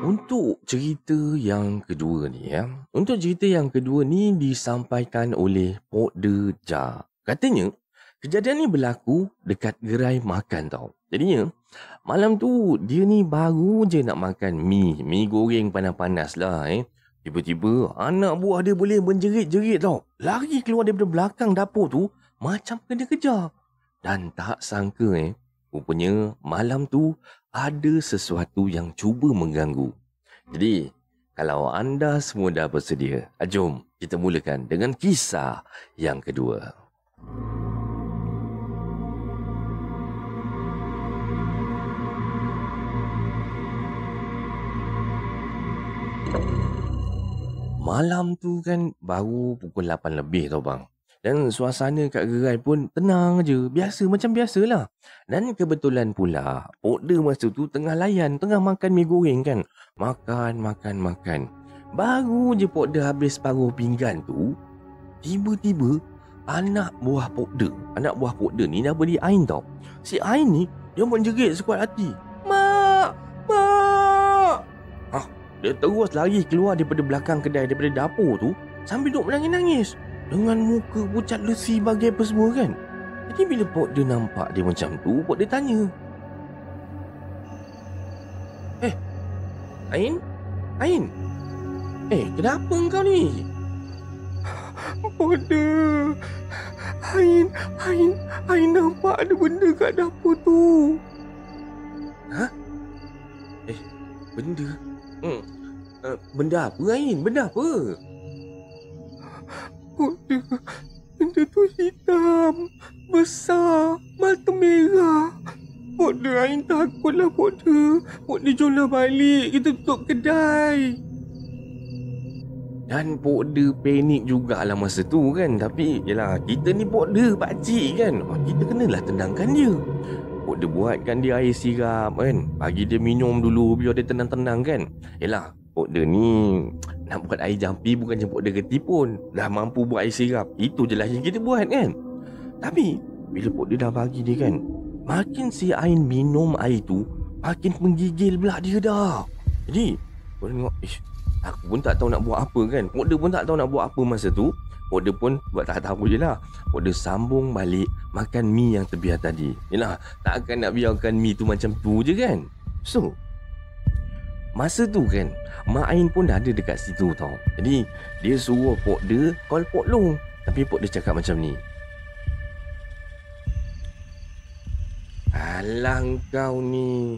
Untuk cerita yang kedua ni Untuk cerita yang kedua ni disampaikan oleh Pok Ja. Katanya, kejadian ni berlaku dekat gerai makan tau. Jadinya, malam tu dia ni baru je nak makan mi goreng panas-panas lah Tiba-tiba anak buah dia boleh menjerit-jerit tau. Lari keluar daripada belakang dapur tu macam kena kejar. Dan tak sangka rupanya malam tu ada sesuatu yang cuba mengganggu. Jadi, kalau anda semua dah bersedia, jom kita mulakan dengan kisah yang kedua. Malam tu kan baru pukul 8 lebih tau bang. Dan suasana kat gerai pun tenang je. Biasa macam biasalah. Dan kebetulan pula Pok De masa tu tengah layan, tengah makan mi goreng kan. Makan. Baru je Pok De habis separuh pinggan tu, tiba-tiba anak buah Pok De ni dah beri Ain tau. Si Ain ni dia menjerit sekuat hati. Mak! Dia terus lari keluar daripada belakang kedai, daripada dapur tu sambil duk menangis-nangis dengan muka pucat lesi bagai apa semua kan. Jadi bila Pok De nampak dia macam tu, Pok De tanya, Ain? Kenapa kau ni? Pok De, Ain nampak ada benda kat dapur tu. Hah? Benda? Benda apa Ain? Benda apa? Pok De, benda tu hitam, besar, mata merah. Pok De, Ain takutlah Pok De. Pok De jomlah balik, kita tutup kedai. Dan Pok De panik jugalah masa tu kan. Tapi yelah, kita ni Pok De, pakcik kan, kita kenalah tenangkan dia. Pok De buatkan dia air sirap kan, bagi dia minum dulu biar dia tenang-tenang kan. Yelah, Pok De ni nak buat air jampi bukannya Pok De reti pun. Dah mampu buat air sirap, itu je lah yang kita buat kan. Tapi bila Pok De dah bagi dia kan, makin si Ain minum air tu, makin menggigil pula dia dah. Jadi Pok De tengok, aku pun tak tahu nak buat apa kan. Pok De pun tak tahu nak buat apa masa tu. Pok De pun buat tak tahu je lah. Pok De sambung balik makan mi yang terbiar tadi. Yelah, takkan nak biarkan mi tu macam tu je kan. So, masa tu kan, Mak Ain pun dah ada dekat situ tau. Jadi dia suruh Pok De call Pok Long. Tapi Pok De cakap macam ni, alah kau ni,